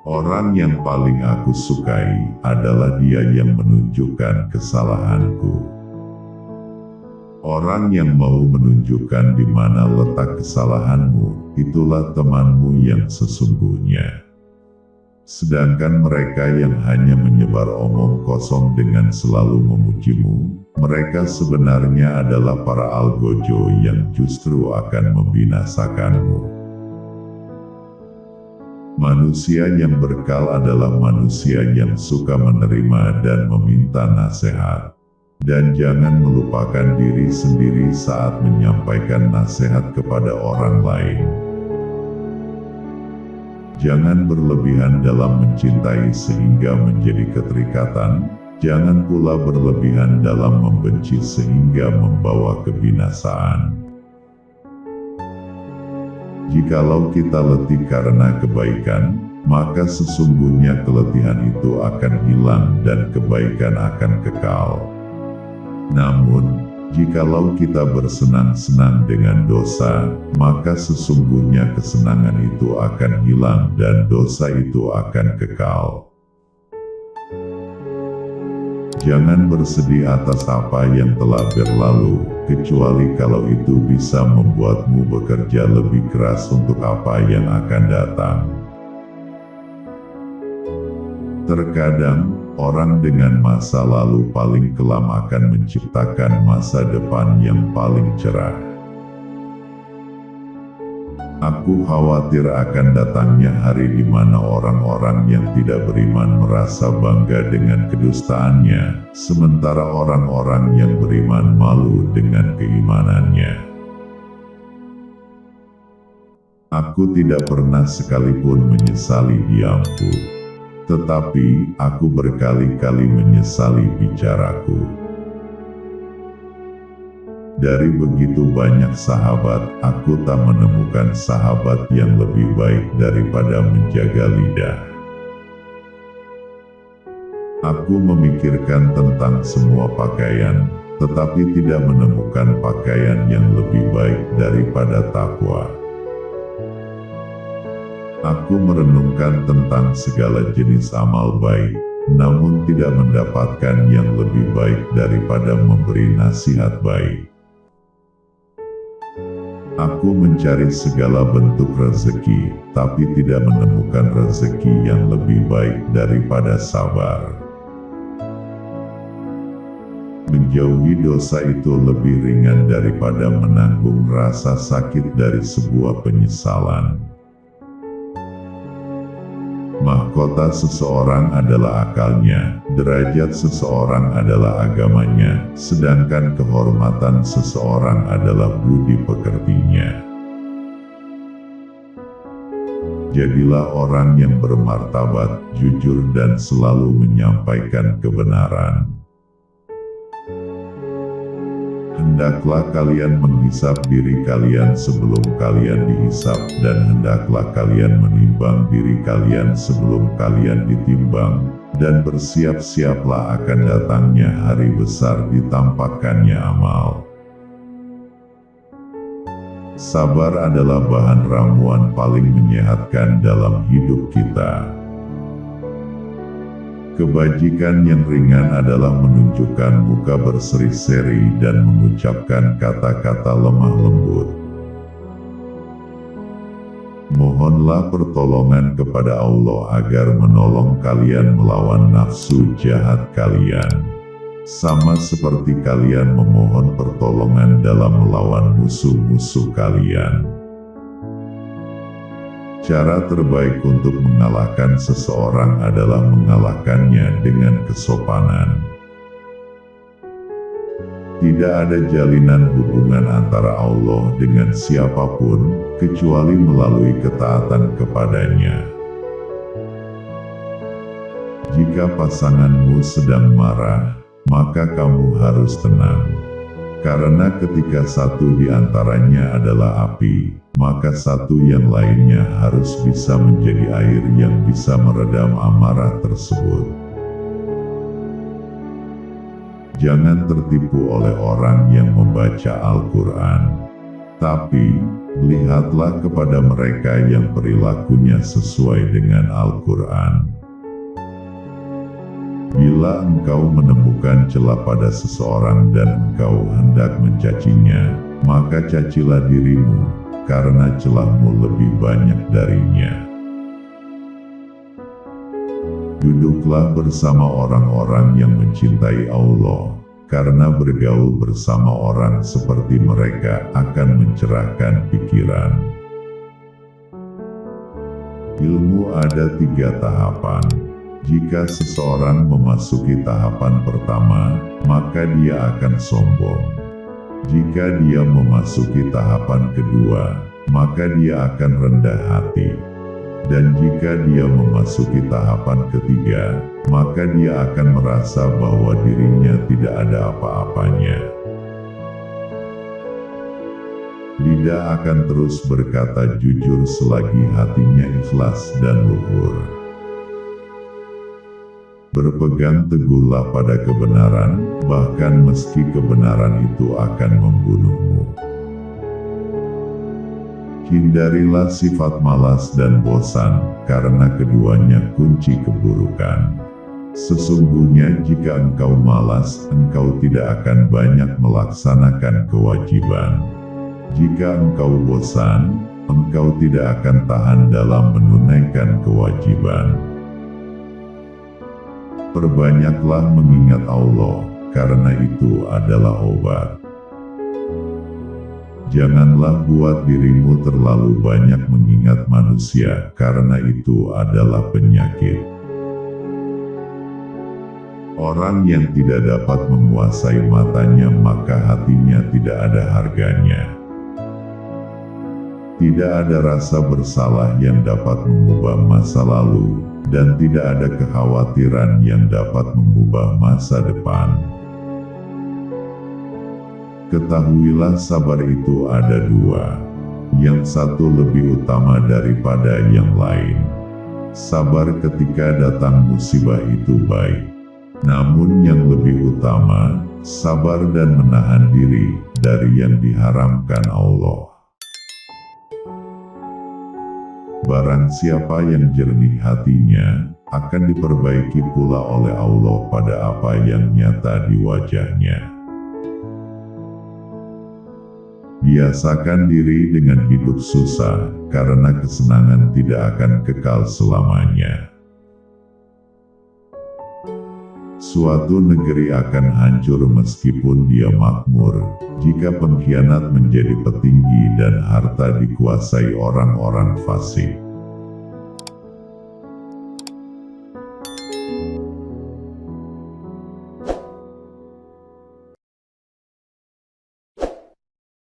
Orang yang paling aku sukai adalah dia yang menunjukkan kesalahanku. Orang yang mau menunjukkan di mana letak kesalahanmu, itulah temanmu yang sesungguhnya. Sedangkan mereka yang hanya menyebar omong kosong dengan selalu memujimu, mereka sebenarnya adalah para algojo yang justru akan membinasakanmu. Manusia yang berkal adalah manusia yang suka menerima dan meminta nasihat. Dan jangan melupakan diri sendiri saat menyampaikan nasihat kepada orang lain. Jangan berlebihan dalam mencintai sehingga menjadi keterikatan, jangan pula berlebihan dalam membenci sehingga membawa kebinasaan. Jikalau kita letih karena kebaikan, maka sesungguhnya keletihan itu akan hilang dan kebaikan akan kekal. Namun, jikalau kita bersenang-senang dengan dosa, maka sesungguhnya kesenangan itu akan hilang dan dosa itu akan kekal. Jangan bersedih atas apa yang telah berlalu, kecuali kalau itu bisa membuatmu bekerja lebih keras untuk apa yang akan datang. Terkadang, orang dengan masa lalu paling kelam akan menciptakan masa depan yang paling cerah. Aku khawatir akan datangnya hari di mana orang-orang yang tidak beriman merasa bangga dengan kedustaannya, sementara orang-orang yang beriman malu dengan keimanannya. Aku tidak pernah sekalipun menyesali diamku, tetapi aku berkali-kali menyesali bicaraku. Dari begitu banyak sahabat, aku tak menemukan sahabat yang lebih baik daripada menjaga lidah. Aku memikirkan tentang semua pakaian, tetapi tidak menemukan pakaian yang lebih baik daripada takwa. Aku merenungkan tentang segala jenis amal baik, namun tidak mendapatkan yang lebih baik daripada memberi nasihat baik. Aku mencari segala bentuk rezeki, tapi tidak menemukan rezeki yang lebih baik daripada sabar. Menjauhi dosa itu lebih ringan daripada menanggung rasa sakit dari sebuah penyesalan. Mahkota seseorang adalah akalnya, derajat seseorang adalah agamanya, sedangkan kehormatan seseorang adalah budi pekertinya. Jadilah orang yang bermartabat, jujur dan selalu menyampaikan kebenaran. Hendaklah kalian menghisap diri kalian sebelum kalian dihisap, dan hendaklah kalian menimbang diri kalian sebelum kalian ditimbang, dan bersiap-siaplah akan datangnya hari besar ditampakkannya amal. Sabar adalah bahan ramuan paling menyehatkan dalam hidup kita. Kebajikan yang ringan adalah menunjukkan muka berseri-seri dan mengucapkan kata-kata lemah lembut. Mohonlah pertolongan kepada Allah agar menolong kalian melawan nafsu jahat kalian, sama seperti kalian memohon pertolongan dalam melawan musuh-musuh kalian. Cara terbaik untuk mengalahkan seseorang adalah mengalahkannya dengan kesopanan. Tidak ada jalinan hubungan antara Allah dengan siapapun, kecuali melalui ketaatan kepadanya. Jika pasanganmu sedang marah, maka kamu harus tenang. Karena ketika satu di antaranya adalah api, maka satu yang lainnya harus bisa menjadi air yang bisa meredam amarah tersebut. Jangan tertipu oleh orang yang membaca Al-Quran, tapi Lihatlah kepada mereka yang perilakunya sesuai dengan Al-Quran. Bila engkau menemukan celah pada seseorang dan engkau hendak mencacinya, maka cacilah dirimu, karena celahmu lebih banyak darinya. Duduklah bersama orang-orang yang mencintai Allah, karena bergaul bersama orang seperti mereka akan mencerahkan pikiran. Ilmu ada 3 tahapan. Jika seseorang memasuki tahapan pertama, maka dia akan sombong. Jika dia memasuki tahapan kedua, maka dia akan rendah hati. Dan jika dia memasuki tahapan ketiga, maka dia akan merasa bahwa dirinya tidak ada apa-apanya. Lidah akan terus berkata jujur selagi hatinya ikhlas dan luhur. Berpegang teguhlah pada kebenaran, bahkan meski kebenaran itu akan membunuhmu. Hindarilah sifat malas dan bosan, karena keduanya kunci keburukan. Sesungguhnya jika engkau malas, engkau tidak akan banyak melaksanakan kewajiban. Jika engkau bosan, engkau tidak akan tahan dalam menunaikan kewajiban. Perbanyaklah mengingat Allah, karena itu adalah obat. Janganlah buat dirimu terlalu banyak mengingat manusia, karena itu adalah penyakit. Orang yang tidak dapat menguasai matanya, maka hatinya tidak ada harganya. Tidak ada rasa bersalah yang dapat mengubah masa lalu, dan tidak ada kekhawatiran yang dapat mengubah masa depan. Ketahuilah sabar itu ada 2. Yang satu lebih utama daripada yang lain. Sabar ketika datang musibah itu baik. Namun yang lebih utama, sabar dan menahan diri dari yang diharamkan Allah. Barang siapa yang jernih hatinya, akan diperbaiki pula oleh Allah pada apa yang nyata di wajahnya. Biasakan diri dengan hidup susah, karena kesenangan tidak akan kekal selamanya. Suatu negeri akan hancur meskipun dia makmur, jika pengkhianat menjadi petinggi dan harta dikuasai orang-orang fasik.